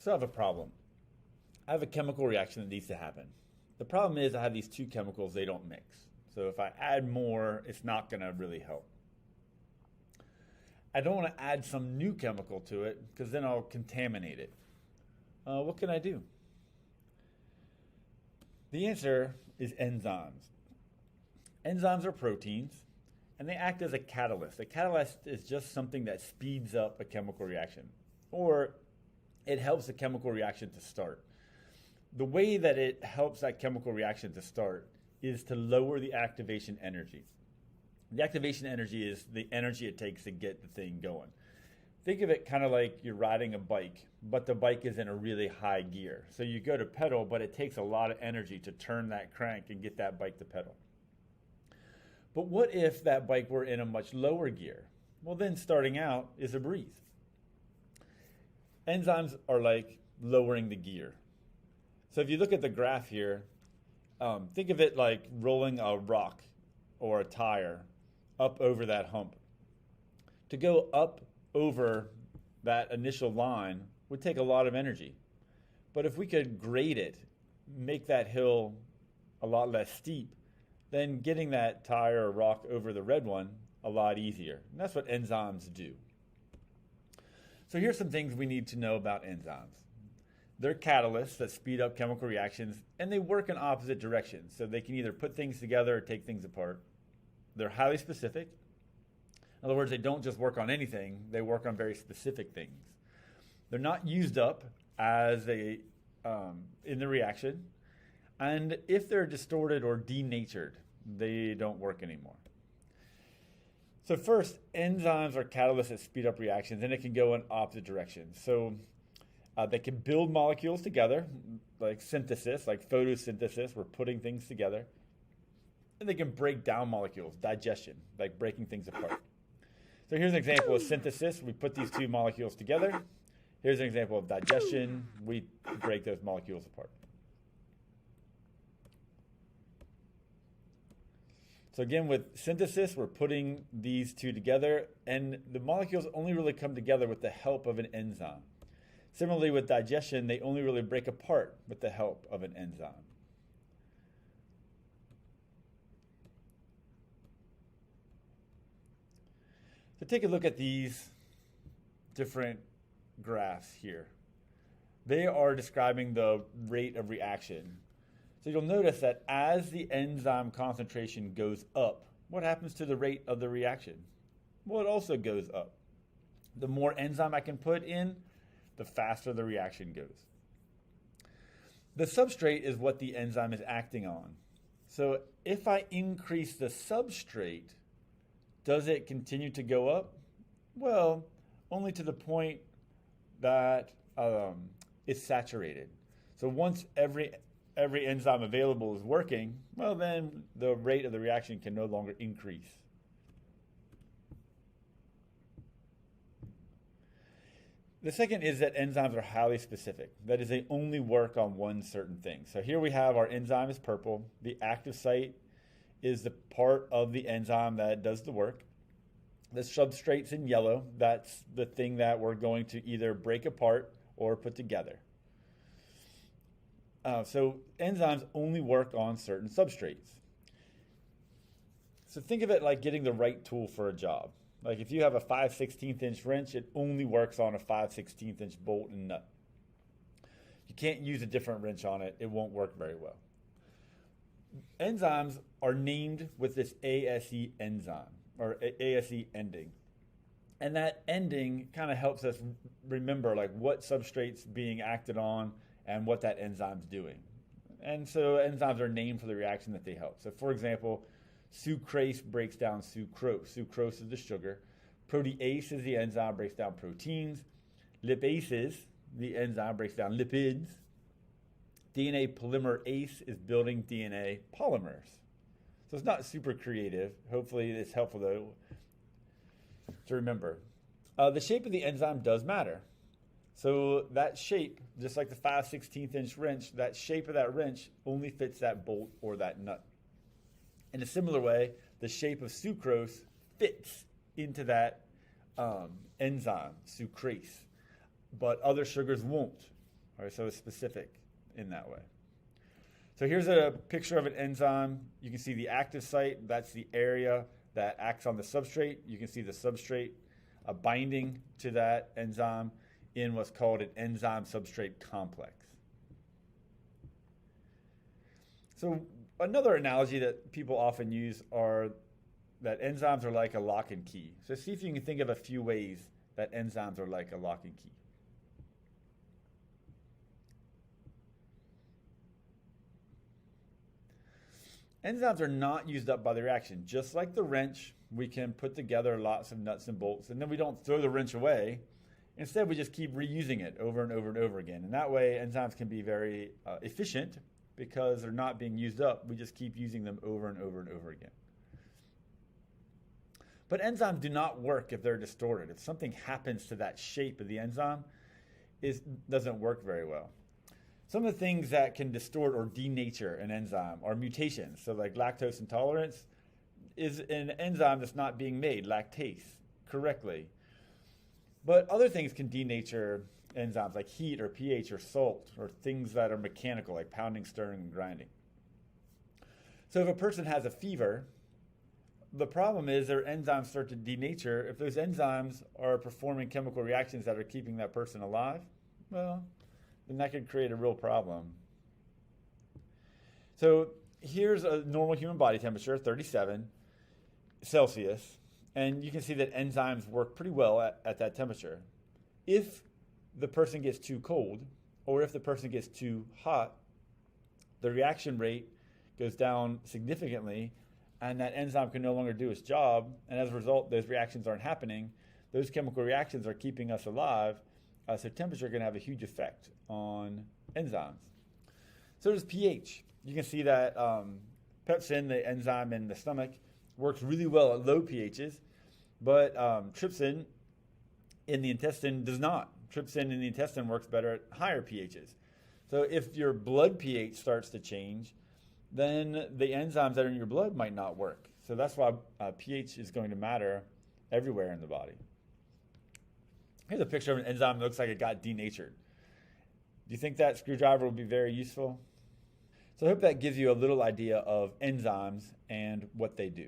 So I have a problem. I have a chemical reaction that needs to happen. The problem is I have these two chemicals, they don't mix. So if I add more, it's not going to really help. I don't want to add some new chemical to it because then I'll contaminate it. What can I do? The answer is enzymes. Enzymes are proteins, and they act as a catalyst. A catalyst is just something that speeds up a chemical reaction, or it helps a chemical reaction to start. The way that it helps that chemical reaction to start is to lower the activation energy. The activation energy is the energy it takes to get the thing going. Think of it kind of like you're riding a bike, but the bike is in a really high gear. So you go to pedal, but it takes a lot of energy to turn that crank and get that bike to pedal. But what if that bike were in a much lower gear? Well, then starting out is a breeze. Enzymes are like lowering the gear. So if you look at the graph here, think of it like rolling a rock or a tire up over that hump. To go up over that initial line would take a lot of energy. But if we could grade it, make that hill a lot less steep, then getting that tire or rock over the red one a lot easier. And that's what enzymes do. So here's some things we need to know about enzymes. They're catalysts that speed up chemical reactions, and they work in opposite directions. So they can either put things together or take things apart. They're highly specific. In other words, they don't just work on anything, they work on very specific things. They're not used up as in the reaction. And if they're distorted or denatured, they don't work anymore. So first, enzymes are catalysts that speed up reactions, and it can go in opposite directions. So they can build molecules together, like synthesis, like photosynthesis, we're putting things together. And they can break down molecules, digestion, like breaking things apart. So here's an example of synthesis. We put these two molecules together. Here's an example of digestion. We break those molecules apart. So again, with synthesis, we're putting these two together, and the molecules only really come together with the help of an enzyme. Similarly, with digestion, they only really break apart with the help of an enzyme. So take a look at these different graphs here. They are describing the rate of reaction. So you'll notice that as the enzyme concentration goes up, what happens to the rate of the reaction? Well, it also goes up. The more enzyme I can put in, the faster the reaction goes. The substrate is what the enzyme is acting on. So if I increase the substrate, does it continue to go up? Well, only to the point that it's saturated. So once every enzyme available is working, well, then the rate of the reaction can no longer increase. The second is that enzymes are highly specific. That is, they only work on one certain thing. So here we have our enzyme is purple. The active site is the part of the enzyme that does the work. The substrate's in yellow. That's the thing that we're going to either break apart or put together. So enzymes only work on certain substrates. So think of it like getting the right tool for a job. Like if you have a 5/16 inch wrench, it only works on a 5/16 inch bolt and nut. You can't use a different wrench on it. It won't work very well. Enzymes are named with this ASE enzyme, or ASE ending. And that ending kind of helps us remember like what substrate's being acted on and what that enzyme's doing. And so enzymes are named for the reaction that they help. So for example, sucrase breaks down sucrose. Sucrose is the sugar. Protease is the enzyme, breaks down proteins. Lipases, the enzyme, breaks down lipids. DNA polymerase is building DNA polymers. So it's not super creative. Hopefully it's helpful though to remember. The shape of the enzyme does matter. So that shape, just like the 5/16 inch wrench, that shape of that wrench only fits that bolt or that nut. In a similar way, the shape of sucrose fits into that enzyme, sucrase, but other sugars won't. All right, so it's specific in that way. So here's a picture of an enzyme. You can see the active site. That's the area that acts on the substrate. You can see the substrate binding to that enzyme in what's called an enzyme substrate complex. So another analogy that people often use are that enzymes are like a lock and key. So see if you can think of a few ways that enzymes are like a lock and key. Enzymes are not used up by the reaction. Just like the wrench, we can put together lots of nuts and bolts, and then we don't throw the wrench away. Instead, we just keep reusing it over and over and over again. And that way, enzymes can be very efficient because they're not being used up. We just keep using them over and over and over again. But enzymes do not work if they're distorted. If something happens to that shape of the enzyme, it doesn't work very well. Some of the things that can distort or denature an enzyme are mutations. So like lactose intolerance is an enzyme that's not being made, lactase, correctly. But other things can denature enzymes like heat or pH or salt or things that are mechanical like pounding, stirring, and grinding. So if a person has a fever, the problem is their enzymes start to denature. If those enzymes are performing chemical reactions that are keeping that person alive, well, then that could create a real problem. So here's a normal human body temperature, 37 Celsius, and you can see that enzymes work pretty well at that temperature. If the person gets too cold, or if the person gets too hot, the reaction rate goes down significantly, and that enzyme can no longer do its job, and as a result, those reactions aren't happening. Those chemical reactions are keeping us alive, so temperature can have a huge effect on enzymes. So does pH. You can see that pepsin, the enzyme in the stomach, works really well at low pHs, but trypsin in the intestine does not. Trypsin in the intestine works better at higher pHs. So if your blood pH starts to change, then the enzymes that are in your blood might not work. So that's why pH is going to matter everywhere in the body. Here's a picture of an enzyme that looks like it got denatured. Do you think that screwdriver will be very useful? So I hope that gives you a little idea of enzymes and what they do.